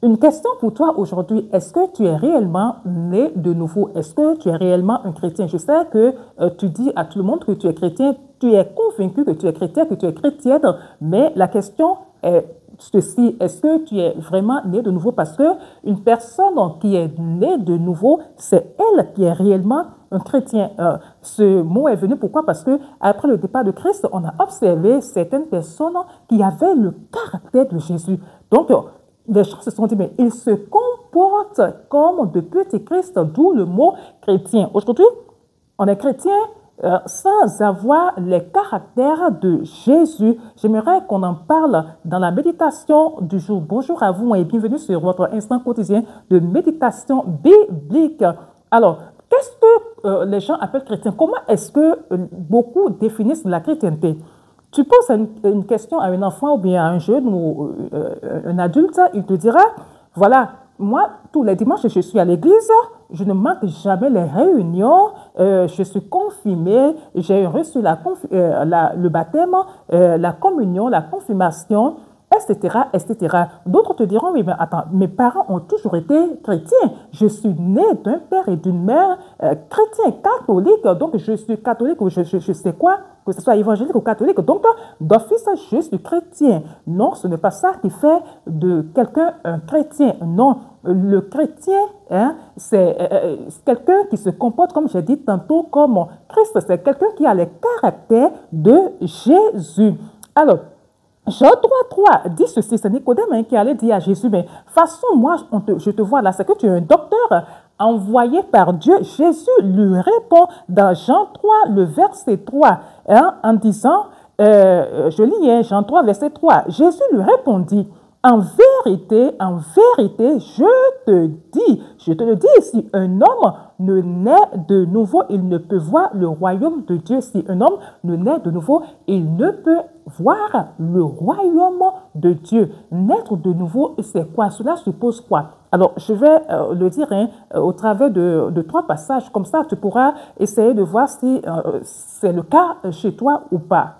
Une question pour toi aujourd'hui, est-ce que tu es réellement né de nouveau? Est-ce que tu es réellement un chrétien? Je sais que tu dis à tout le monde que tu es chrétien, tu es convaincu que tu es chrétien, que tu es chrétienne, mais la question est ceci, est-ce que tu es vraiment né de nouveau? Parce que une personne qui est née de nouveau, c'est elle qui est réellement un chrétien. Ce mot est venu pourquoi? Parce que après le départ de Christ, on a observé certaines personnes qui avaient le caractère de Jésus. Donc, les gens se sont dit, mais il se comporte comme de petits Christ, d'où le mot chrétien. Aujourd'hui, on est chrétien sans avoir les caractères de Jésus. J'aimerais qu'on en parle dans la méditation du jour. Bonjour à vous et bienvenue sur votre instant quotidien de méditation biblique. Alors, qu'est-ce que les gens appellent chrétien? Comment est-ce que beaucoup définissent la chrétienté? Tu poses une question à un enfant ou bien à un jeune ou un adulte, il te dira, voilà, moi, tous les dimanches, je suis à l'église, je ne manque jamais les réunions, je suis confirmé, j'ai reçu le baptême, la communion, la confirmation, etc., etc. D'autres te diront, oui, mais attends, mes parents ont toujours été chrétiens. Je suis né d'un père et d'une mère chrétiens, catholiques. Donc, je suis catholique ou je sais quoi, que ce soit évangélique ou catholique. Donc, d'office, je suis chrétien. Non, ce n'est pas ça qui fait de quelqu'un un chrétien. Non, le chrétien, hein, c'est quelqu'un qui se comporte, comme j'ai dit tantôt, comme Christ. C'est quelqu'un qui a les caractères de Jésus. Alors, Jean 3,3 dit ceci, c'est Nicodème qui allait dire à Jésus, mais façon, moi, je te vois là, c'est que tu es un docteur envoyé par Dieu. Jésus lui répond dans Jean 3, le verset 3, hein, en disant, je lis hein, Jean 3, verset 3, Jésus lui répondit, en vérité, je te le dis, si un homme ne naît de nouveau, il ne peut voir le royaume de Dieu. Si un homme ne naît de nouveau, il ne peut voir le royaume de Dieu. Naître de nouveau, c'est quoi? Cela suppose quoi? Alors, je vais le dire hein, au travers de 3 passages. Comme ça, tu pourras essayer de voir si c'est le cas chez toi ou pas.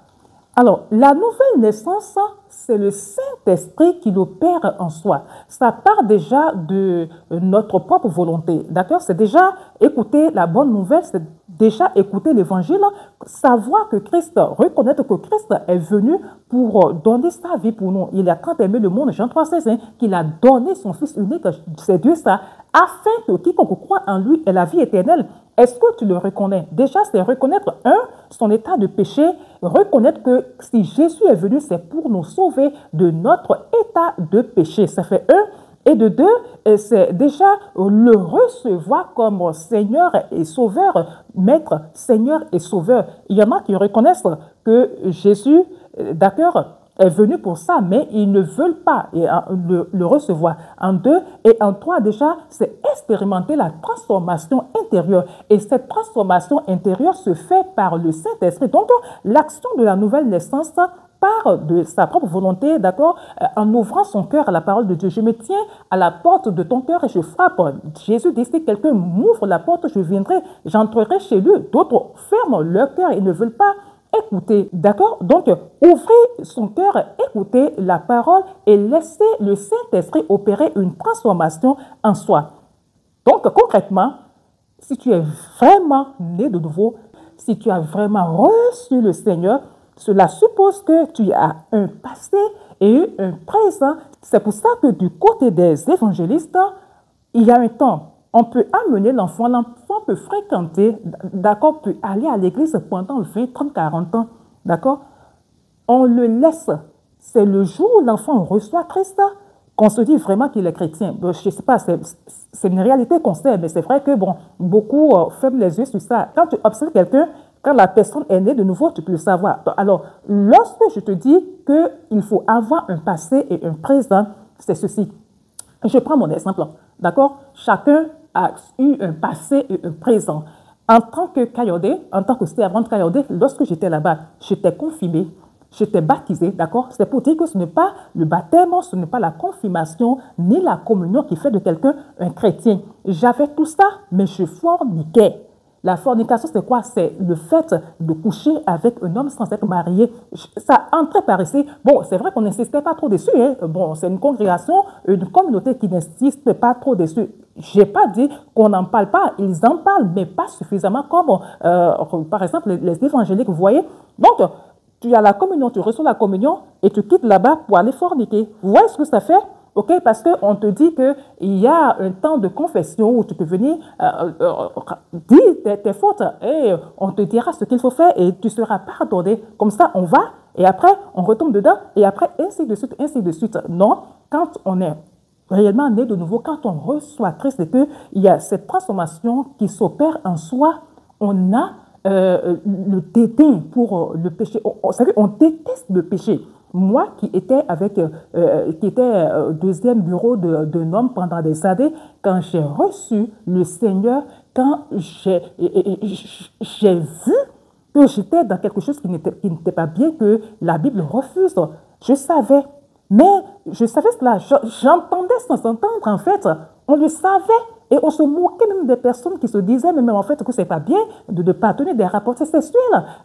Alors, la nouvelle naissance, c'est le Saint-Esprit qui l'opère en soi. Ça part déjà de notre propre volonté, d'accord? C'est déjà écouter la bonne nouvelle, c'est déjà écouter l'évangile, savoir que Christ, reconnaître que Christ est venu pour donner sa vie pour nous. Il a tant aimé le monde, Jean 3,16, hein, qu'il a donné son Fils unique, c'est Dieu ça, afin que quiconque croit en lui ait la vie éternelle. Est-ce que tu le reconnais? Déjà, c'est reconnaître, son état de péché, reconnaître que si Jésus est venu, c'est pour nous sauver de notre état de péché. Ça fait un. Et de deux, c'est déjà le recevoir comme Seigneur et Sauveur, Maître, Seigneur et Sauveur. Il y en a qui reconnaissent que Jésus, d'accord, est venu pour ça, mais ils ne veulent pas le recevoir. En 2 et en 3, déjà, c'est expérimenter la transformation intérieure. Et cette transformation intérieure se fait par le Saint-Esprit. Donc, l'action de la nouvelle naissance part de sa propre volonté, d'accord, en ouvrant son cœur à la parole de Dieu. Je me tiens à la porte de ton cœur et je frappe. Jésus dit, si quelqu'un m'ouvre la porte, je viendrai, j'entrerai chez lui. D'autres ferment leur cœur et ne veulent pas écouter, d'accord? Donc, ouvrez son cœur, écoutez la parole et laissez le Saint-Esprit opérer une transformation en soi. Donc, concrètement, si tu es vraiment né de nouveau, si tu as vraiment reçu le Seigneur, cela suppose que tu as un passé et un présent. C'est pour ça que du côté des évangélistes, il y a un temps. On peut amener l'enfant peut fréquenter, d'accord, peut aller à l'église pendant 20, 30, 40 ans, d'accord. On le laisse. C'est le jour où l'enfant reçoit Christ qu'on se dit vraiment qu'il est chrétien. Je ne sais pas, c'est une réalité qu'on sait, mais c'est vrai que bon, beaucoup ferment les yeux sur ça. Quand tu observes quelqu'un, quand la personne est née de nouveau, tu peux le savoir. Alors, lorsque je te dis qu'il faut avoir un passé et un présent, c'est ceci. Je prends mon exemple, d'accord? Chacun a eu un passé et un présent. En tant que Kayode, en tant que servante Kayode, lorsque j'étais là-bas, j'étais confirmée, j'étais baptisée, d'accord? C'est pour dire que ce n'est pas le baptême, ce n'est pas la confirmation, ni la communion qui fait de quelqu'un un chrétien. J'avais tout ça, mais je forniquais. La fornication, c'est quoi? C'est le fait de coucher avec un homme sans être marié. Ça entrait par ici. Bon, c'est vrai qu'on n'insistait pas trop dessus. Hein. Bon, c'est une congrégation, une communauté qui n'insiste pas trop dessus. Je n'ai pas dit qu'on n'en parle pas. Ils en parlent, mais pas suffisamment comme, par exemple, les évangéliques, vous voyez. Donc, tu as la communion, tu reçois la communion et tu quittes là-bas pour aller forniquer. Vous voyez ce que ça fait? OK, parce qu'on te dit qu'il y a un temps de confession où tu peux venir dire tes fautes et on te dira ce qu'il faut faire et tu seras pardonné. Comme ça, on va et après, on retombe dedans et après, ainsi de suite, ainsi de suite. Non, quand on est réellement né de nouveau, quand on reçoit Christ et qu'il y a cette transformation qui s'opère en soi, on a le dédain pour le péché. Vous savez, on déteste le péché. Moi qui étais deuxième bureau d'un homme pendant des années, quand j'ai reçu le Seigneur, quand j'ai vu que j'étais dans quelque chose qui n'était pas bien, que la Bible refuse, je savais. Mais je savais cela, j'entendais sans entendre en fait, on le savait. Et on se moquait même des personnes qui se disaient même en fait que c'est pas bien de ne pas tenir des rapports sexuels.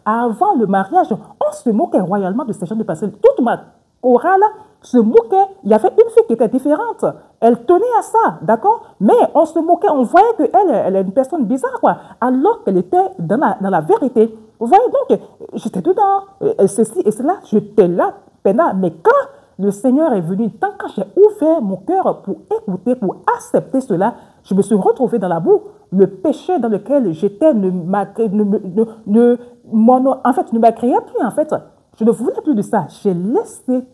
Avant le mariage, on se moquait royalement de ces gens de passer. Toute ma chorale se moquait. Il y avait une fille qui était différente. Elle tenait à ça, d'accord? Mais on se moquait, on voyait qu'elle est une personne bizarre, quoi, alors qu'elle était dans la vérité. Vous voyez, donc, j'étais dedans. Ceci et cela, j'étais là, peinard. Mais quand le Seigneur est venu, tant que j'ai ouvert mon cœur pour écouter, pour accepter cela, je me suis retrouvé dans la boue. Le péché dans lequel j'étais ne m'agréait plus, en fait. Je ne voulais plus de ça. J'ai laissé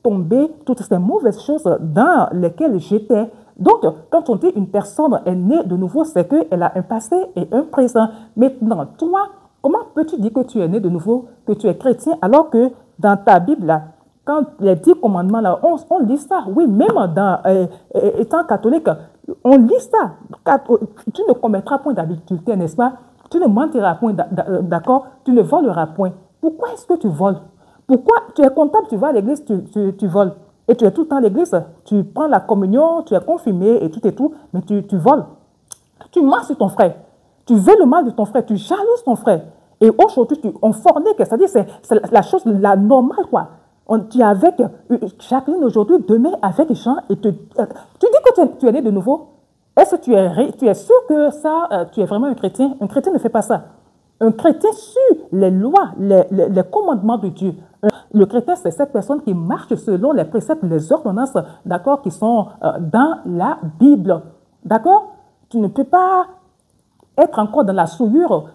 tomber toutes ces mauvaises choses dans lesquelles j'étais. Donc, quand on dit une personne est née de nouveau, c'est qu'elle a un passé et un présent. Maintenant, toi, comment peux-tu dire que tu es né de nouveau, que tu es chrétien, alors que dans ta Bible, là, quand les 10 commandements, là, on lit ça. Oui, même étant catholique, on lit ça. Tu ne commettras point d'adultère, n'est-ce pas? Tu ne mentiras point, d'accord? Tu ne voleras point. Pourquoi est-ce que tu voles? Pourquoi tu es comptable, tu vas à l'église, tu voles? Et tu es tout le temps à l'église, tu prends la communion, tu es confirmé et tout, mais tu voles. Tu mens sur ton frère. Tu veux le mal de ton frère, tu jalouses ton frère. Et aujourd'hui, on fornique, c'est-à-dire c'est la chose la normale, quoi. Tu es avec Jacqueline aujourd'hui, demain avec Jean, et tu dis que tu es né de nouveau. Est-ce que tu es sûr que ça, tu es vraiment un chrétien? Un chrétien ne fait pas ça. Un chrétien suit les lois, les commandements de Dieu. Le chrétien, c'est cette personne qui marche selon les préceptes, les ordonnances, d'accord, qui sont dans la Bible. D'accord? Tu ne peux pas être encore dans la souillure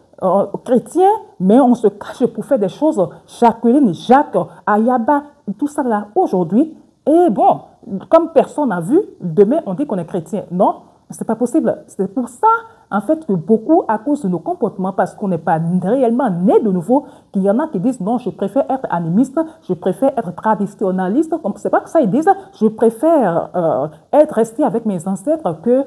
chrétien, mais on se cache pour faire des choses. Jacqueline, Jacques, Ayaba, tout ça là, aujourd'hui. Et bon, comme personne n'a vu, demain on dit qu'on est chrétien. Non, c'est pas possible. C'est pour ça, en fait, que beaucoup, à cause de nos comportements, parce qu'on n'est pas réellement né de nouveau, qu'il y en a qui disent non, je préfère être animiste, je préfère être traditionnaliste. C'est pas que ça, ils disent, je préfère être resté avec mes ancêtres que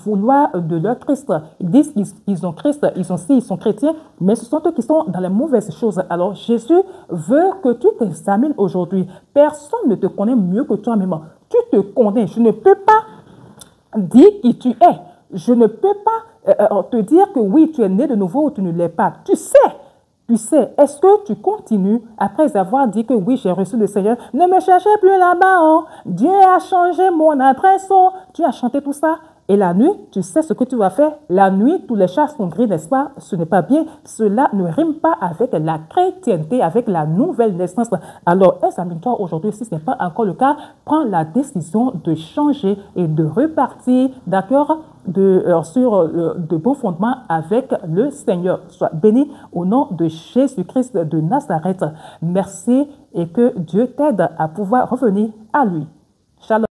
vouloir de leur Christ. Ils disent qu'ils ont Christ, ils sont chrétiens, mais ce sont eux qui sont dans les mauvaises choses. Alors, Jésus veut que tu t'examines aujourd'hui. Personne ne te connaît mieux que toi-même. Tu te connais. Je ne peux pas dire qui tu es. Je ne peux pas te dire que oui, tu es né de nouveau ou tu ne l'es pas. Tu sais, est-ce que tu continues après avoir dit que oui, j'ai reçu le Seigneur? Ne me cherchez plus là-bas, oh. Dieu a changé mon adresse, oh. Tu as chanté tout ça. Et la nuit, tu sais ce que tu vas faire. La nuit, tous les chats sont gris, n'est-ce pas? Ce n'est pas bien. Cela ne rime pas avec la chrétienté, avec la nouvelle naissance. Alors, examine-toi aujourd'hui. Si ce n'est pas encore le cas, prends la décision de changer et de repartir, d'accord, sur de bons fondements avec le Seigneur. Sois béni au nom de Jésus-Christ de Nazareth. Merci et que Dieu t'aide à pouvoir revenir à lui. Shalom.